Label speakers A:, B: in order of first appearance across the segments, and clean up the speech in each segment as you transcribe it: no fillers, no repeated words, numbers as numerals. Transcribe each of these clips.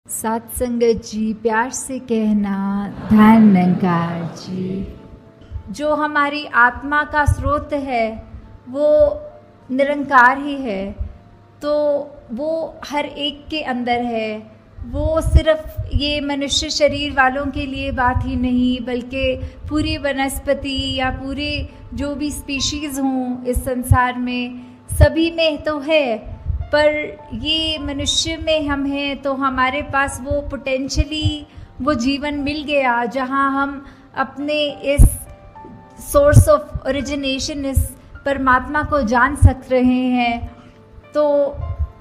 A: सत्संगत जी, प्यार से कहना ध्यान निरंकार जी। जो हमारी आत्मा का स्रोत है वो निरंकार ही है, तो वो हर एक के अंदर है। वो सिर्फ ये मनुष्य शरीर वालों के लिए बात ही नहीं, बल्कि पूरी वनस्पति या पूरे जो भी स्पीशीज़ हों इस संसार में, सभी में तो है। पर ये मनुष्य में हम हैं तो हमारे पास वो पोटेंशली वो जीवन मिल गया जहाँ हम अपने इस सोर्स ऑफ ओरिजिनेशन, इस परमात्मा को जान सक रहे हैं। तो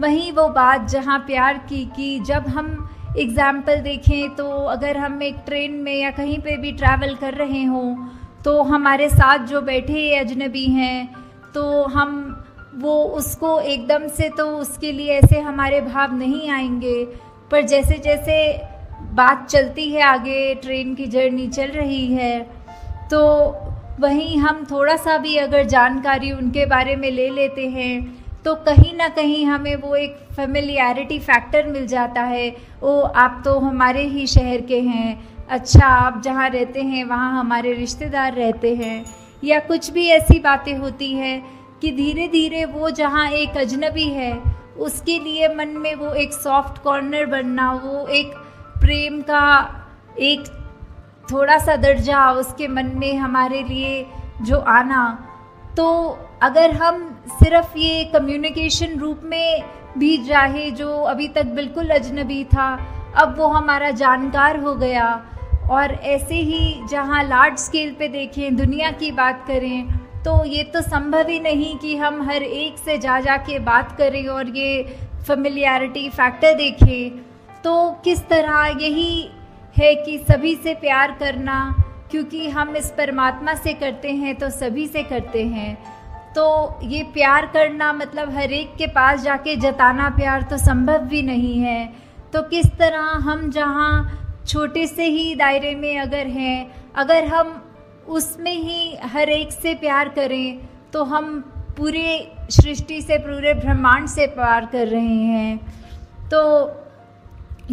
A: वहीं वो बात जहाँ प्यार की कि जब हम एग्ज़ाम्पल देखें तो अगर हम एक ट्रेन में या कहीं पे भी ट्रैवल कर रहे हों तो हमारे साथ जो बैठे अजनबी हैं तो हम वो उसको एकदम से तो उसके लिए ऐसे हमारे भाव नहीं आएंगे, पर जैसे जैसे बात चलती है आगे, ट्रेन की जर्नी चल रही है, तो वहीं हम थोड़ा सा भी अगर जानकारी उनके बारे में ले लेते हैं तो कहीं ना कहीं हमें वो एक फेमिलियरिटी फैक्टर मिल जाता है। ओ, आप तो हमारे ही शहर के हैं, अच्छा आप जहाँ रहते हैं वहाँ हमारे रिश्तेदार रहते हैं, या कुछ भी ऐसी बातें होती हैं कि धीरे धीरे वो जहाँ एक अजनबी है उसके लिए मन में वो एक सॉफ्ट कॉर्नर बनना, वो एक प्रेम का एक थोड़ा सा दर्जा उसके मन में हमारे लिए जो आना। तो अगर हम सिर्फ ये कम्युनिकेशन रूप में भी चाहे, जो अभी तक बिल्कुल अजनबी था अब वो हमारा जानकार हो गया, और ऐसे ही जहाँ लार्ज स्केल पे देखें, दुनिया की बात करें, तो ये तो संभव ही नहीं कि हम हर एक से जा के बात करें और ये फेमिलियरिटी फैक्टर देखें। तो किस तरह यही है कि सभी से प्यार करना, क्योंकि हम इस परमात्मा से करते हैं तो सभी से करते हैं। तो ये प्यार करना मतलब हर एक के पास जाके जताना प्यार तो संभव भी नहीं है। तो किस तरह हम जहाँ छोटे से ही दायरे में अगर हैं, अगर हम उसमें ही हर एक से प्यार करें तो हम पूरे सृष्टि से, पूरे ब्रह्मांड से प्यार कर रहे हैं। तो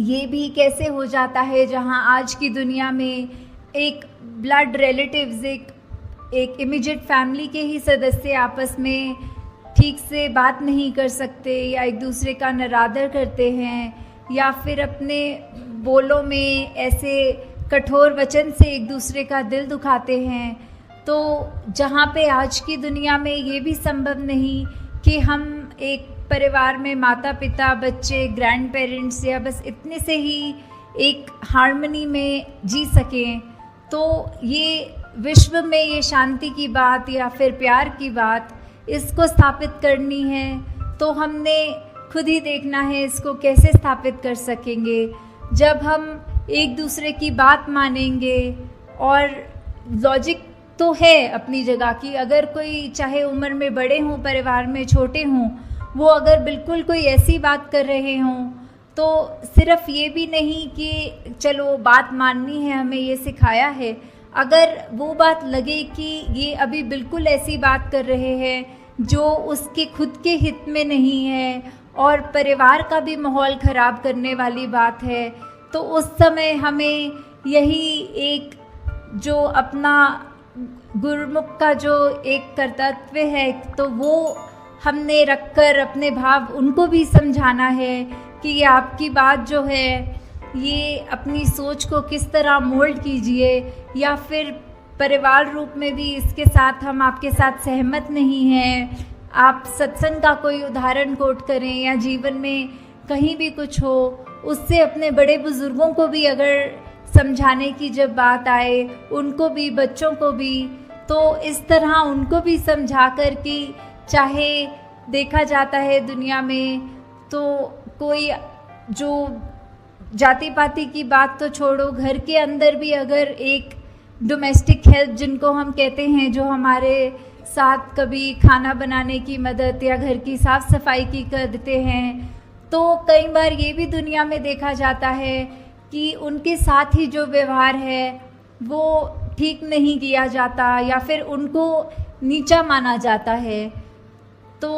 A: ये भी कैसे हो जाता है जहाँ आज की दुनिया में एक ब्लड रिलेटिव्स, एक इमीडिएट फैमिली के ही सदस्य आपस में ठीक से बात नहीं कर सकते, या एक दूसरे का निरादर करते हैं, या फिर अपने बोलों में ऐसे कठोर वचन से एक दूसरे का दिल दुखाते हैं। तो जहाँ पे आज की दुनिया में ये भी संभव नहीं कि हम एक परिवार में माता पिता, बच्चे, ग्रैंड पेरेंट्स या बस इतने से ही एक हार्मनी में जी सकें, तो ये विश्व में ये शांति की बात या फिर प्यार की बात, इसको स्थापित करनी है तो हमने खुद ही देखना है इसको कैसे स्थापित कर सकेंगे। जब हम एक दूसरे की बात मानेंगे, और लॉजिक तो है अपनी जगह की, अगर कोई चाहे उम्र में बड़े हों, परिवार में छोटे हों, वो अगर बिल्कुल कोई ऐसी बात कर रहे हों तो सिर्फ ये भी नहीं कि चलो बात माननी है, हमें ये सिखाया है, अगर वो बात लगे कि ये अभी बिल्कुल ऐसी बात कर रहे हैं जो उसके खुद के हित में नहीं है और परिवार का भी माहौल ख़राब करने वाली बात है, तो उस समय हमें यही एक जो अपना गुरुमुख का जो एक कर्तव्य है तो वो हमने रखकर अपने भाव उनको भी समझाना है कि ये आपकी बात जो है ये अपनी सोच को किस तरह मोल्ड कीजिए, या फिर परिवार रूप में भी इसके साथ हम आपके साथ सहमत नहीं हैं। आप सत्संग का कोई उदाहरण कोट करें या जीवन में कहीं भी कुछ हो, उससे अपने बड़े बुज़ुर्गों को भी अगर समझाने की जब बात आए, उनको भी, बच्चों को भी, तो इस तरह उनको भी समझा कर कि चाहे देखा जाता है दुनिया में तो कोई जो जाति पाति की बात तो छोड़ो, घर के अंदर भी अगर एक डोमेस्टिक हेल्प जिनको हम कहते हैं, जो हमारे साथ कभी खाना बनाने की मदद या घर की साफ़ सफाई की करते हैं, तो कई बार ये भी दुनिया में देखा जाता है कि उनके साथ ही जो व्यवहार है वो ठीक नहीं किया जाता या फिर उनको नीचा माना जाता है। तो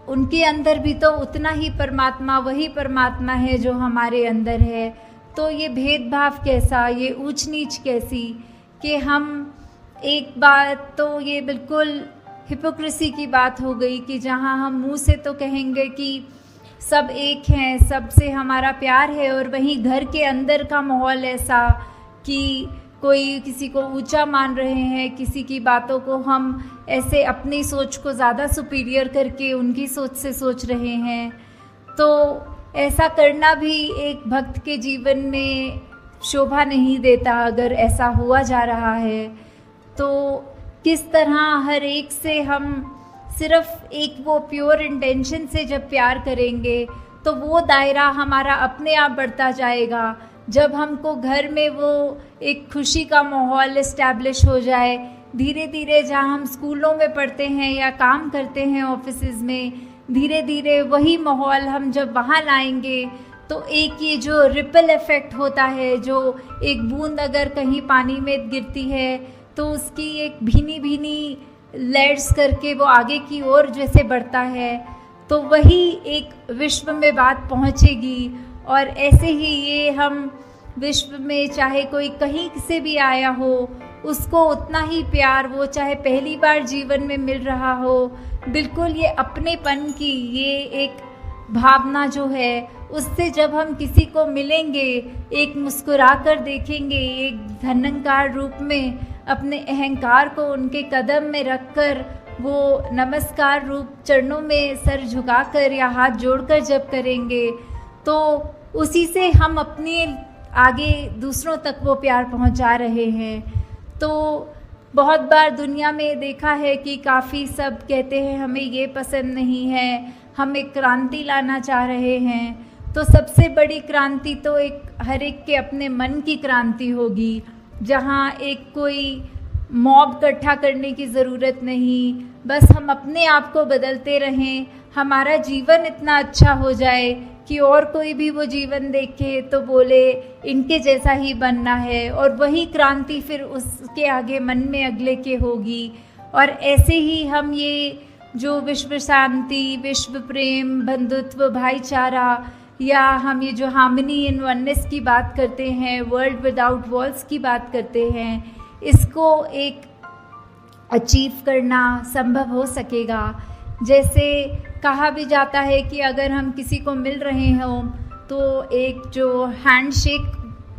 A: उनके अंदर भी तो उतना ही परमात्मा, वही परमात्मा है जो हमारे अंदर है। तो ये भेदभाव कैसा, ये ऊंच नीच कैसी, कि हम एक बात तो ये बिल्कुल हिपोक्रेसी की बात हो गई कि जहाँ हम मुंह से तो कहेंगे कि सब एक हैं, सबसे हमारा प्यार है, और वहीं घर के अंदर का माहौल ऐसा कि कोई किसी को ऊंचा मान रहे हैं, किसी की बातों को हम ऐसे अपनी सोच को ज़्यादा सुपीरियर करके उनकी सोच से सोच रहे हैं। तो ऐसा करना भी एक भक्त के जीवन में शोभा नहीं देता। अगर ऐसा हुआ जा रहा है तो किस तरह हर एक से हम सिर्फ एक वो प्योर इंटेंशन से जब प्यार करेंगे तो वो दायरा हमारा अपने आप बढ़ता जाएगा। जब हमको घर में वो एक खुशी का माहौल इस्टेब्लिश हो जाए, धीरे धीरे जहाँ हम स्कूलों में पढ़ते हैं या काम करते हैं ऑफिसेज़ में, धीरे धीरे वही माहौल हम जब वहाँ लाएंगे तो एक ये जो रिपल इफ़ेक्ट होता है, जो एक बूंद अगर कहीं पानी में गिरती है तो उसकी एक भीनी भीनी लेयर्स करके वो आगे की ओर जैसे बढ़ता है, तो वही एक विश्व में बात पहुँचेगी। और ऐसे ही ये हम विश्व में चाहे कोई कहीं से भी आया हो, उसको उतना ही प्यार, वो चाहे पहली बार जीवन में मिल रहा हो, बिल्कुल ये अपनेपन की ये एक भावना जो है, उससे जब हम किसी को मिलेंगे, एक मुस्कुरा कर देखेंगे, एक धन्यकार रूप में अपने अहंकार को उनके कदम में रखकर वो नमस्कार रूप चरणों में सर झुकाकर या हाथ जोड़कर जब करेंगे तो उसी से हम अपने आगे दूसरों तक वो प्यार पहुंचा रहे हैं। तो बहुत बार दुनिया में देखा है कि काफ़ी सब कहते हैं हमें ये पसंद नहीं है, हम एक क्रांति लाना चाह रहे हैं। तो सबसे बड़ी क्रांति तो एक हर एक के अपने मन की क्रांति होगी, जहाँ एक कोई मॉब इकट्ठा करने की ज़रूरत नहीं, बस हम अपने आप को बदलते रहें, हमारा जीवन इतना अच्छा हो जाए कि और कोई भी वो जीवन देखे तो बोले इनके जैसा ही बनना है, और वही क्रांति फिर उसके आगे मन में अगले के होगी। और ऐसे ही हम ये जो विश्व शांति, विश्व प्रेम, बंधुत्व, भाईचारा, या हम ये जो हार्मनी इन वननेस की बात करते हैं, वर्ल्ड विदाउट वॉल्स की बात करते हैं, इसको एक अचीव करना संभव हो सकेगा। जैसे कहा भी जाता है कि अगर हम किसी को मिल रहे हों तो एक जो हैंडशेक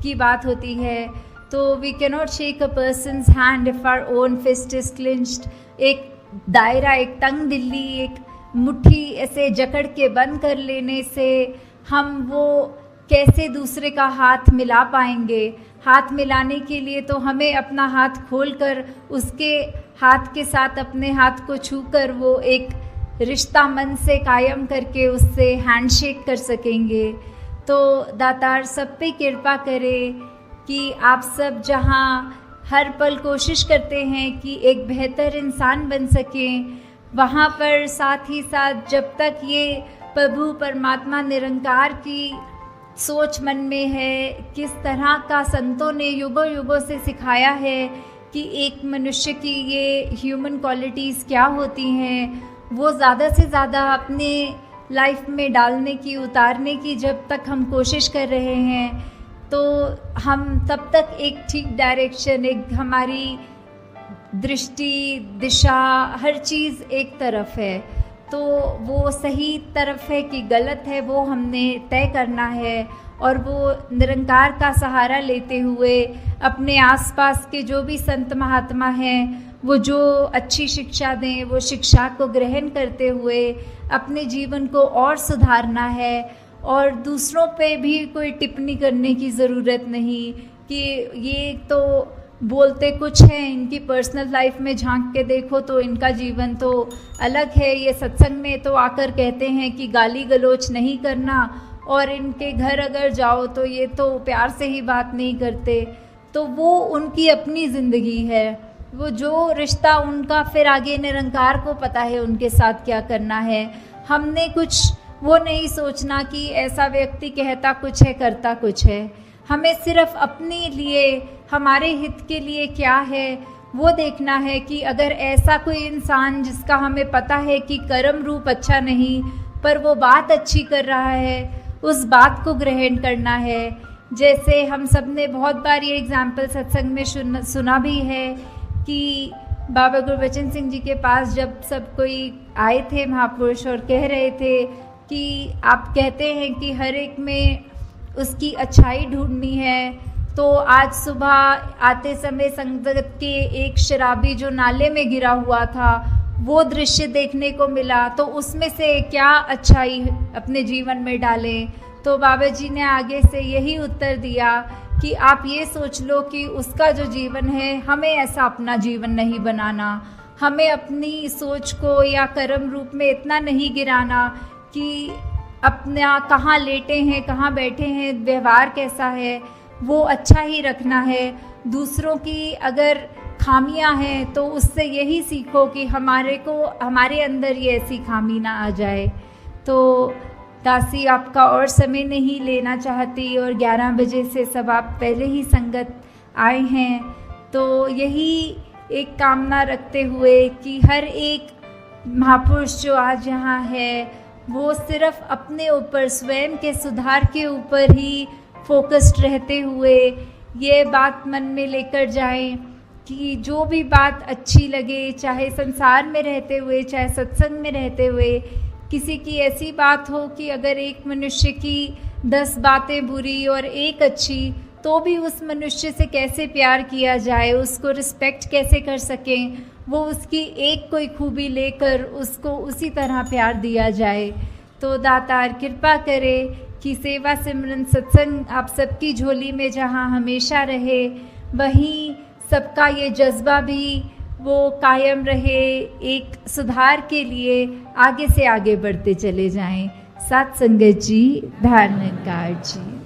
A: की बात होती है, तो we can not shake a person's hand if our own fist is clenched. एक दायरा, एक तंग दिल्ली, एक मुट्ठी ऐसे जकड़ के बंद कर लेने से हम वो कैसे दूसरे का हाथ मिला पाएंगे। हाथ मिलाने के लिए तो हमें अपना हाथ खोलकर उसके हाथ के साथ अपने हाथ को छूकर वो एक रिश्ता मन से कायम करके उससे हैंडशेक कर सकेंगे। तो दातार सब पे कृपा करे कि आप सब जहाँ हर पल कोशिश करते हैं कि एक बेहतर इंसान बन सकें, वहाँ पर साथ ही साथ जब तक ये प्रभु परमात्मा निरंकार की सोच मन में है, किस तरह का संतों ने युगों युगों से सिखाया है कि एक मनुष्य की ये ह्यूमन क्वालिटीज़ क्या होती हैं, वो ज़्यादा से ज़्यादा अपने लाइफ में डालने की, उतारने की जब तक हम कोशिश कर रहे हैं तो हम तब तक एक ठीक डायरेक्शन, एक हमारी दृष्टि, दिशा, हर चीज़ एक तरफ है। तो वो सही तरफ है कि गलत है वो हमने तय करना है, और वो निरंकार का सहारा लेते हुए अपने आसपास के जो भी संत महात्मा हैं वो जो अच्छी शिक्षा दें, वो शिक्षा को ग्रहण करते हुए अपने जीवन को और सुधारना है। और दूसरों पे भी कोई टिप्पणी करने की ज़रूरत नहीं कि ये तो बोलते कुछ हैं, इनकी पर्सनल लाइफ में झांक के देखो तो इनका जीवन तो अलग है, ये सत्संग में तो आकर कहते हैं कि गाली गलौच नहीं करना, और इनके घर अगर जाओ तो ये तो प्यार से ही बात नहीं करते। तो वो उनकी अपनी ज़िंदगी है, वो जो रिश्ता उनका फिर आगे निरंकार को पता है उनके साथ क्या करना है। हमने कुछ वो नहीं सोचना कि ऐसा व्यक्ति कहता कुछ है करता कुछ है। हमें सिर्फ अपने लिए, हमारे हित के लिए क्या है वो देखना है कि अगर ऐसा कोई इंसान जिसका हमें पता है कि कर्म रूप अच्छा नहीं पर वो बात अच्छी कर रहा है, उस बात को ग्रहण करना है। जैसे हम सब ने बहुत बार ये एग्जाम्पल सत्संग में सुना भी है कि बाबा गुरबचन सिंह जी के पास जब सब कोई आए थे महापुरुष और कह रहे थे कि आप कहते हैं कि हर एक में उसकी अच्छाई ढूंढनी है, तो आज सुबह आते समय संगत के एक शराबी जो नाले में गिरा हुआ था वो दृश्य देखने को मिला, तो उसमें से क्या अच्छाई अपने जीवन में डालें। तो बाबा जी ने आगे से यही उत्तर दिया कि आप ये सोच लो कि उसका जो जीवन है, हमें ऐसा अपना जीवन नहीं बनाना, हमें अपनी सोच को या कर्म रूप में इतना नहीं गिराना कि अपना कहाँ लेटे हैं, कहाँ बैठे हैं, व्यवहार कैसा है, वो अच्छा ही रखना है। दूसरों की अगर खामियां हैं तो उससे यही सीखो कि हमारे अंदर ये ऐसी खामी ना आ जाए। तो दासी आपका और समय नहीं लेना चाहती और 11 बजे से सब आप पहले ही संगत आए हैं, तो यही एक कामना रखते हुए कि हर एक महापुरुष जो आज यहाँ है वो सिर्फ अपने ऊपर स्वयं के सुधार के ऊपर ही फोकस्ड रहते हुए ये बात मन में लेकर जाएं कि जो भी बात अच्छी लगे, चाहे संसार में रहते हुए चाहे सत्संग में रहते हुए, किसी की ऐसी बात हो कि अगर एक मनुष्य की 10 बातें बुरी और एक अच्छी, तो भी उस मनुष्य से कैसे प्यार किया जाए, उसको रिस्पेक्ट कैसे कर सकें, वो उसकी एक कोई खूबी लेकर उसको उसी तरह प्यार दिया जाए। तो दातार कृपा करे कि सेवा सिमरन सत्संग आप सबकी झोली में जहाँ हमेशा रहे, वहीं सबका ये जज्बा भी वो कायम रहे, एक सुधार के लिए आगे से आगे बढ़ते चले जाएं। साथ संगत जी, धारणकार जी।